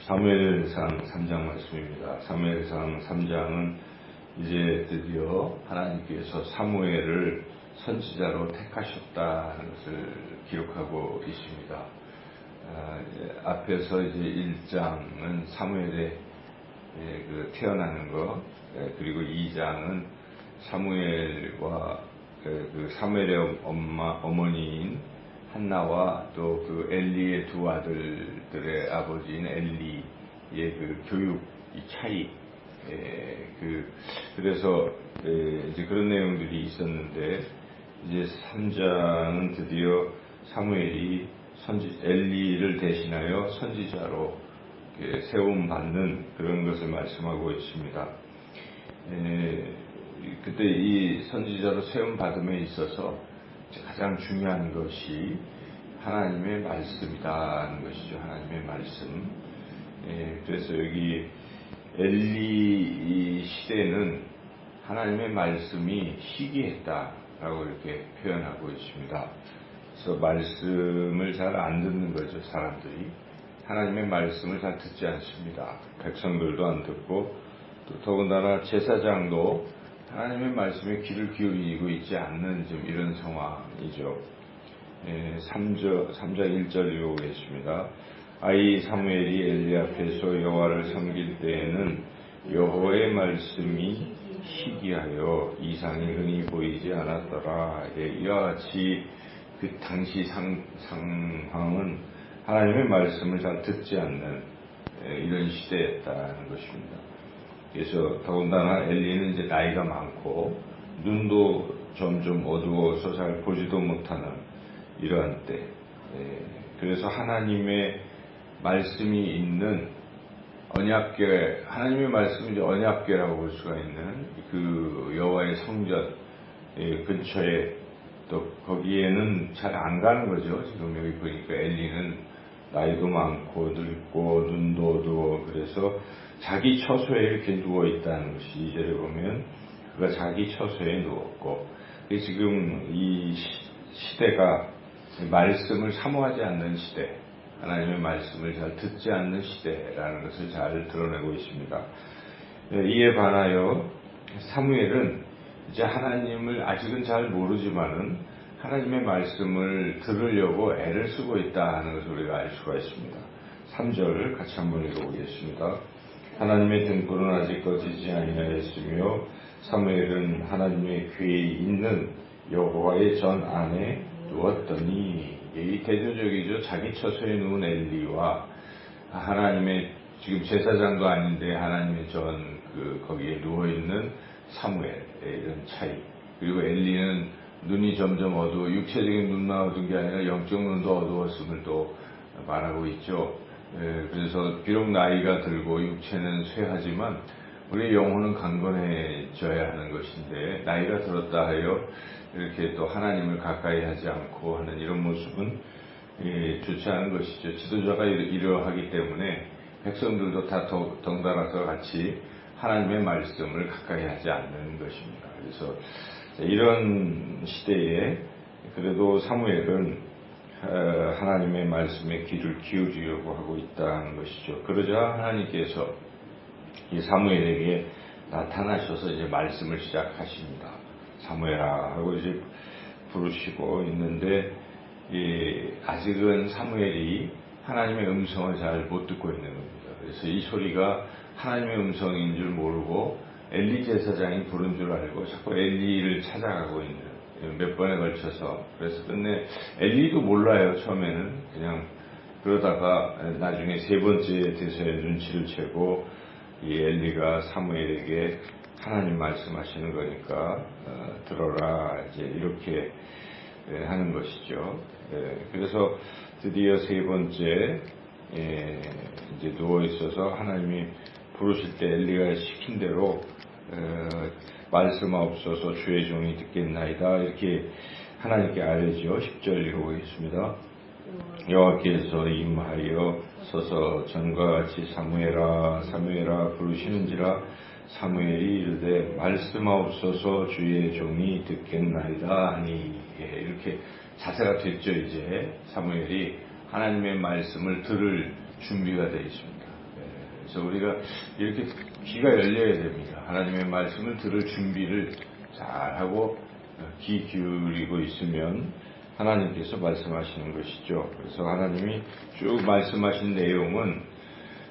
사무엘상 3장 말씀입니다. 사무엘상 3장은 이제 드디어 하나님께서 사무엘을 선지자로 택하셨다는 것을 기록하고 있습니다. 앞에서 이제 1장은 사무엘의 태어나는 것, 그리고 2장은 사무엘과 사무엘의 어머니인 한나와 또 그 엘리의 두 아들들의 아버지인 엘리의 그 교육 차이, 그래서 이제 그런 내용들이 있었는데, 이제 3장은 드디어 사무엘이 엘리를 대신하여 선지자로 세움 받는 그런 것을 말씀하고 있습니다. 그때 이 선지자로 세움 받음에 있어서 가장 중요한 것이 하나님의 말씀이다는 것이죠. 하나님의 말씀. 그래서 여기 엘리 시대는 하나님의 말씀이 희귀했다라고 이렇게 표현하고 있습니다. 그래서 말씀을 잘 안 듣는 거죠. 사람들이 하나님의 말씀을 잘 듣지 않습니다. 백성들도 안 듣고, 또 더군다나 제사장도 하나님의 말씀에 귀를 기울이고 있지 않는 좀 이런 상황이죠. 3장 1절 읽어보겠습니다. 아이 사무엘이 엘리 앞에서 여호와를 섬길 때에는 여호와의 말씀이 희귀하여 이상이 흔히 보이지 않았더라. 이와 같이 그 당시 상황은 하나님의 말씀을 잘 듣지 않는 이런 시대였다는 것입니다. 그래서 더군다나 엘리는 이제 나이가 많고 눈도 점점 어두워서 잘 보지도 못하는 이러한 때, 그래서 하나님의 말씀이 있는 언약궤, 하나님의 말씀은 이제 언약궤라고 볼 수가 있는 그 여호와의 성전 근처에, 또 거기에는 잘 안 가는 거죠. 지금 여기 보니까 엘리는 나이도 많고 늙고 눈도 어두워, 그래서 자기 처소에 이렇게 누워 있다는 것이 2절에 보면 그가 자기 처소에 누웠고, 지금 이 시대가 말씀을 사모하지 않는 시대, 하나님의 말씀을 잘 듣지 않는 시대라는 것을 잘 드러내고 있습니다. 이에 반하여 사무엘은 이제 하나님을 아직은 잘 모르지만은 하나님의 말씀을 들으려고 애를 쓰고 있다는 것을 우리가 알 수가 있습니다. 3절 같이 한번 읽어보겠습니다. 하나님의 등불은 아직 꺼지지 아니하였으며 사무엘은 하나님의 궤에 있는 여호와의 전 안에 누웠더니, 이 대조적이죠. 자기 처소에 누운 엘리와 하나님의, 지금 제사장도 아닌데 하나님의 전 거기에 누워있는 사무엘, 이런 차이. 그리고 엘리는 눈이 점점 어두워, 육체적인 눈만 어두운 게 아니라 영적 눈도 어두웠음을 또 말하고 있죠. 그래서 비록 나이가 들고 육체는 쇠하지만 우리 영혼은 강건해져야 하는 것인데, 나이가 들었다 하여 이렇게 또 하나님을 가까이 하지 않고 하는 이런 모습은 좋지 않은 것이죠. 지도자가 이러하기 때문에 백성들도 다 덩달아서 같이 하나님의 말씀을 가까이 하지 않는 것입니다. 그래서 이런 시대에 그래도 사무엘은 하나님의 말씀에 귀를 기울이려고 하고 있다는 것이죠. 그러자 하나님께서 이 사무엘에게 나타나셔서 이제 말씀을 시작하십니다. 사무엘아 하고 이제 부르시고 있는데, 아직은 사무엘이 하나님의 음성을 잘 못 듣고 있는 겁니다. 그래서 이 소리가 하나님의 음성인 줄 모르고 엘리 제사장이 부른 줄 알고 자꾸 엘리를 찾아가고 있는, 몇 번에 걸쳐서. 그래서 끝내 엘리도 몰라요. 처음에는 그냥 그러다가 나중에 세 번째 돼서야 눈치를 채고 이 엘리가 사무엘에게 하나님 말씀하시는 거니까 들어라, 이제 이렇게 하는 것이죠. 그래서 드디어 세 번째 이제 누워 있어서 하나님이 부르실 때 엘리가 시킨 대로 말씀하옵소서 주의 종이 듣겠나이다, 이렇게 하나님께 아뢰죠. 10절 읽어보겠습니다. 여호와께서 임하여 서서 전과 같이 사무엘아 사무엘아 부르시는지라 사무엘이 이르되 말씀하옵소서 주의 종이 듣겠나이다 하니, 이렇게 자세가 됐죠. 이제 사무엘이 하나님의 말씀을 들을 준비가 되어 있습니다. 그래서 우리가 이렇게 귀가 열려야 됩니다. 하나님의 말씀을 들을 준비를 잘하고 귀 기울이고 있으면 하나님께서 말씀하시는 것이죠. 그래서 하나님이 쭉 말씀하신 내용은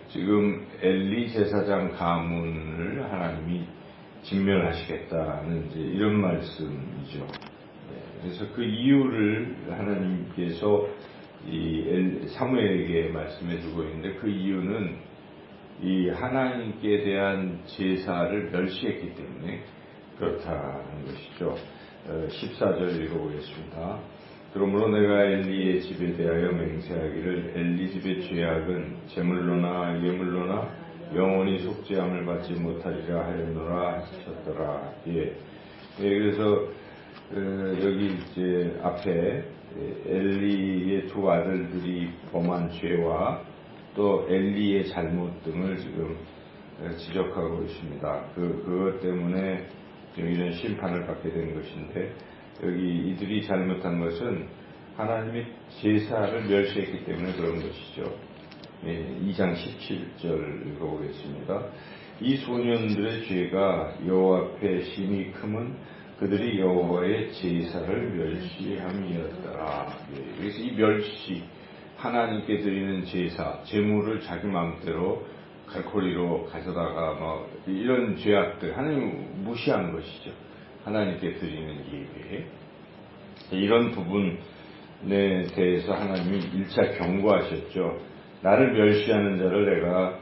지금 엘리 제사장 가문을 하나님이 진멸하시겠다는 이제 이런 말씀이죠. 그래서 그 이유를 하나님께서 이 사무엘에게 말씀해 주고 있는데, 그 이유는 이 하나님께 대한 제사를 멸시했기 때문에 그렇다는 것이죠. 14절 읽어보겠습니다. 그러므로 내가 엘리의 집에 대하여 맹세하기를 엘리 집의 죄악은 제물로나 예물로나 영원히 속죄함을 받지 못하리라 하였노라 하셨더라. 그래서 여기 이제 앞에 엘리의 두 아들들이 범한 죄와 또 엘리의 잘못 등을 지금 지적하고 있습니다. 그것 때문에 이런 심판을 받게 된 것인데, 여기 이들이 잘못한 것은 하나님의 제사를 멸시했기 때문에 그런 것이죠. 2장 17절 읽어보겠습니다. 이 소년들의 죄가 여호와 앞에 심히 크면 그들이 여호와의 제사를 멸시함이었더라. 그래서 이 멸시, 하나님께 드리는 제사, 제물을 자기 마음대로 갈코리로 가져다가 이런 죄악들, 하나님 무시한 것이죠. 하나님께 드리는 예배, 이런 부분에 대해서 하나님이 1차 경고하셨죠. 나를 멸시하는 자를 내가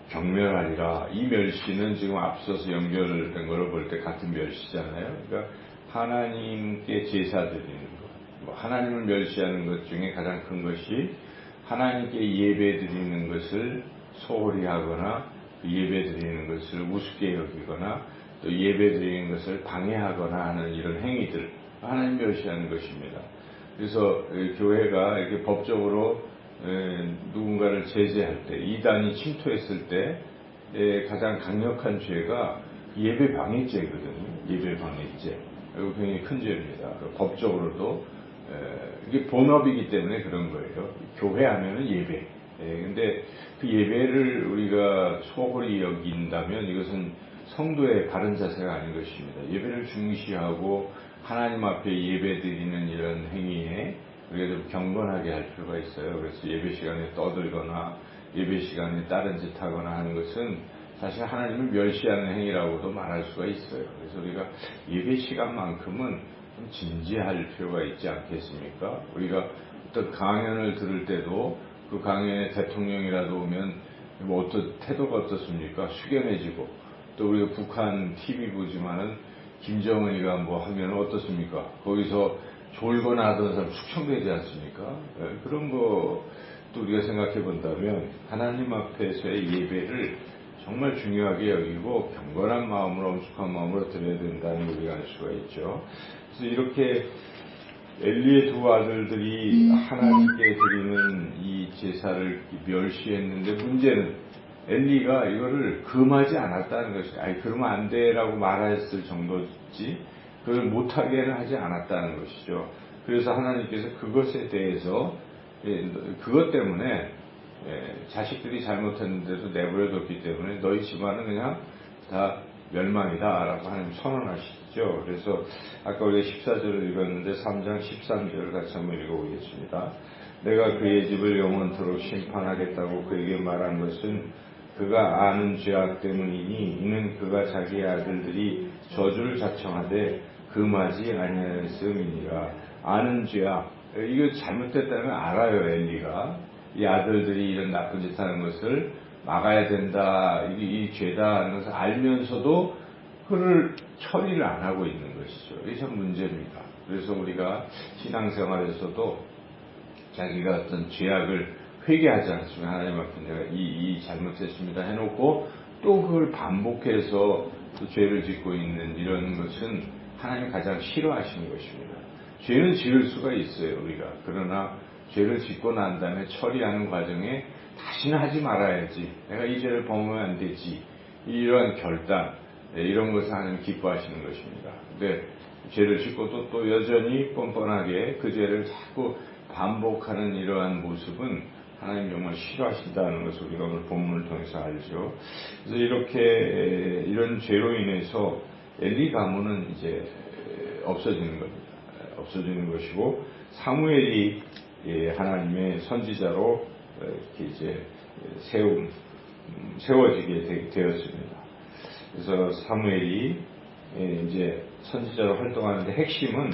경멸하리라. 이 멸시는 지금 앞서서 연결된 걸로 볼 때 같은 멸시잖아요. 그러니까 하나님께 제사 드리는 것, 하나님을 멸시하는 것 중에 가장 큰 것이 하나님께 예배 드리는 것을 소홀히 하거나 예배 드리는 것을 우습게 여기거나 또 예배 드리는 것을 방해하거나 하는 이런 행위들, 하나님 멸시하는 것입니다. 그래서 교회가 이렇게 법적으로 누군가를 제재할 때, 이단이 침투했을 때 가장 강력한 죄가 예배 방해죄거든요. 예배 방해죄. 이거 굉장히 큰 죄입니다. 법적으로도 이게 본업이기 때문에 그런 거예요. 교회 하면은 예배. 근데 그 예배를 우리가 소홀히 여긴다면 이것은 성도의 바른 자세가 아닌 것입니다. 예배를 중시하고 하나님 앞에 예배 드리는 이런 행위에 우리가 좀 경건하게 할 필요가 있어요. 그래서 예배 시간에 떠들거나 예배 시간에 다른 짓 하거나 하는 것은 사실 하나님을 멸시하는 행위라고도 말할 수가 있어요. 그래서 우리가 예배 시간만큼은 좀 진지할 필요가 있지 않겠습니까? 우리가 어떤 강연을 들을 때도 그 강연에 대통령이라도 오면 어떤 태도가 어떻습니까? 숙연해지고, 또 우리가 북한 TV 보지만은 김정은이가 뭐 하면 어떻습니까? 거기서 졸거나 하던 사람 숙청되지 않습니까? 그런 것도 우리가 생각해 본다면 하나님 앞에서의 예배를 정말 중요하게 여기고 경건한 마음으로, 엄숙한 마음으로 드려야 된다는 우리가 알 수가 있죠. 그래서 이렇게 엘리의 두 아들들이 하나님께 드리는 이 제사를 멸시했는데, 문제는 엘리가 이거를 금하지 않았다는 것이, 그러면 안 돼라고 말했을 정도지 그걸 못하게는 하지 않았다는 것이죠. 그래서 하나님께서 그것에 대해서 그것 때문에 자식들이 잘못했는데도 내버려뒀기 때문에 너희 집안은 그냥 다 멸망이다 라고 하나님 선언하시죠. 그래서 아까 우리가 14절을 읽었는데 3장 13절을 같이 한번 읽어보겠습니다. 내가 그의 집을 영원토록 심판하겠다고 그에게 말한 것은 그가 아는 죄악 때문이니, 이는 그가 자기 아들들이 저주를 자청하되 금하지 아니하였음이니라. 아는 죄악, 이거 잘못됐다는 걸 알아요. 엘리가 이 아들들이 이런 나쁜 짓 하는 것을 막아야 된다, 이 죄다 하는 것을 알면서도 그를 처리를 안 하고 있는 것이죠. 이게 참 문제입니다. 그래서 우리가 신앙생활에서도 자기가 어떤 죄악을 회개하지 않습니다. 하나님 앞에 내가 이 잘못했습니다 해놓고 또 그걸 반복해서 또 죄를 짓고 있는 이런 것은 하나님이 가장 싫어하시는 것입니다. 죄는 지을 수가 있어요, 우리가. 그러나 죄를 짓고 난 다음에 처리하는 과정에 다시는 하지 말아야지, 내가 이 죄를 범하면 안 되지, 이러한 결단, 이런 것을 하나님 기뻐하시는 것입니다. 근데 죄를 짓고도 또 여전히 뻔뻔하게 그 죄를 자꾸 반복하는 이러한 모습은 하나님 정말 싫어하신다는 것을 우리가 오늘 본문을 통해서 알죠. 그래서 이렇게 이런 죄로 인해서 엘리 가문은 이제 없어지는 겁니다. 없어지는 것이고 사무엘이 하나님의 선지자로 이렇게 이제 세워지게 되었습니다. 그래서 사무엘이 이제 선지자로 활동하는데 핵심은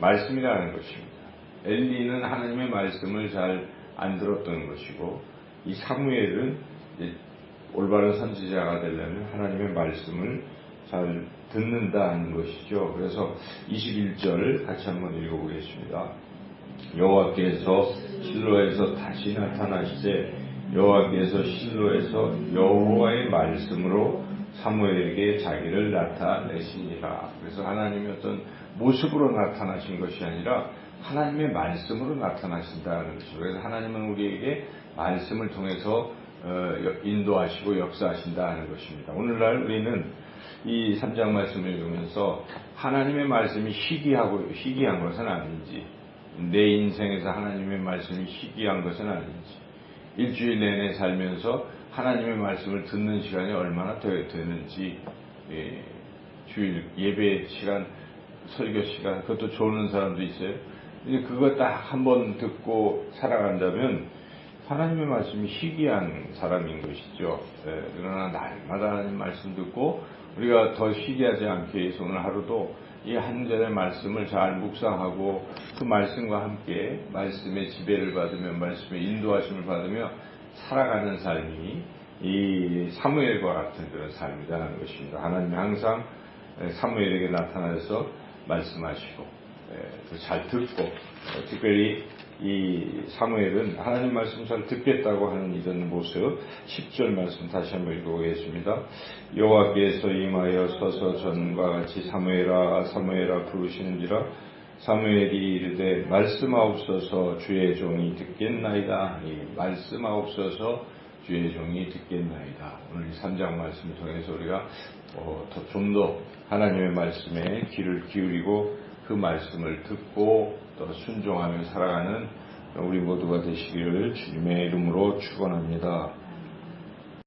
말씀이라는 것입니다. 엘리는 하나님의 말씀을 잘 안 들었던 것이고 이 사무엘은 올바른 선지자가 되려면 하나님의 말씀을 잘 듣는다 하는 것이죠. 그래서 21절 같이 한번 읽어보겠습니다. 여호와께서 실로에서 다시 나타나시되 여호와께서 실로에서 여호와의 말씀으로 사무엘에게 자기를 나타내시니라. 그래서 하나님의 어떤 모습으로 나타나신 것이 아니라 하나님의 말씀으로 나타나신다는 것이죠. 그래서 하나님은 우리에게 말씀을 통해서 인도하시고 역사하신다는 것입니다. 오늘날 우리는 이 3장 말씀을 읽으면서 하나님의 말씀이 희귀한 것은 아닌지, 내 인생에서 하나님의 말씀이 희귀한 것은 아닌지, 일주일 내내 살면서 하나님의 말씀을 듣는 시간이 얼마나 되는지, 주일 예배 시간, 설교 시간, 그것도 좋은 사람도 있어요. 그거 딱 한 번 듣고 살아간다면 하나님의 말씀이 희귀한 사람인 것이죠. 그러나 날마다 하나님 말씀 듣고 우리가 더 희귀하지 않게 위해서 오늘 하루도 이 한 절의 말씀을 잘 묵상하고 그 말씀과 함께 말씀의 지배를 받으며 말씀의 인도하심을 받으며 살아가는 삶이 이 사무엘과 같은 그런 삶이라는 것입니다. 하나님이 항상 사무엘에게 나타나서 말씀하시고 잘 듣고 특별히 이 사무엘은 하나님 말씀 잘 듣겠다고 하는 이런 모습 10절 말씀 다시 한번 읽어보겠습니다. 여호와께서 임하여 서서 전과 같이 사무엘아 사무엘아 부르시는지라 사무엘이 이르되 말씀하옵소서 주의 종이 듣겠나이다. 말씀하옵소서 주의 종이 듣겠나이다. 오늘 3장 말씀을 통해서 우리가 좀 더 하나님의 말씀에 귀를 기울이고 그 말씀을 듣고 또 순종하며 살아가는 우리 모두가 되시기를 주님의 이름으로 축원합니다.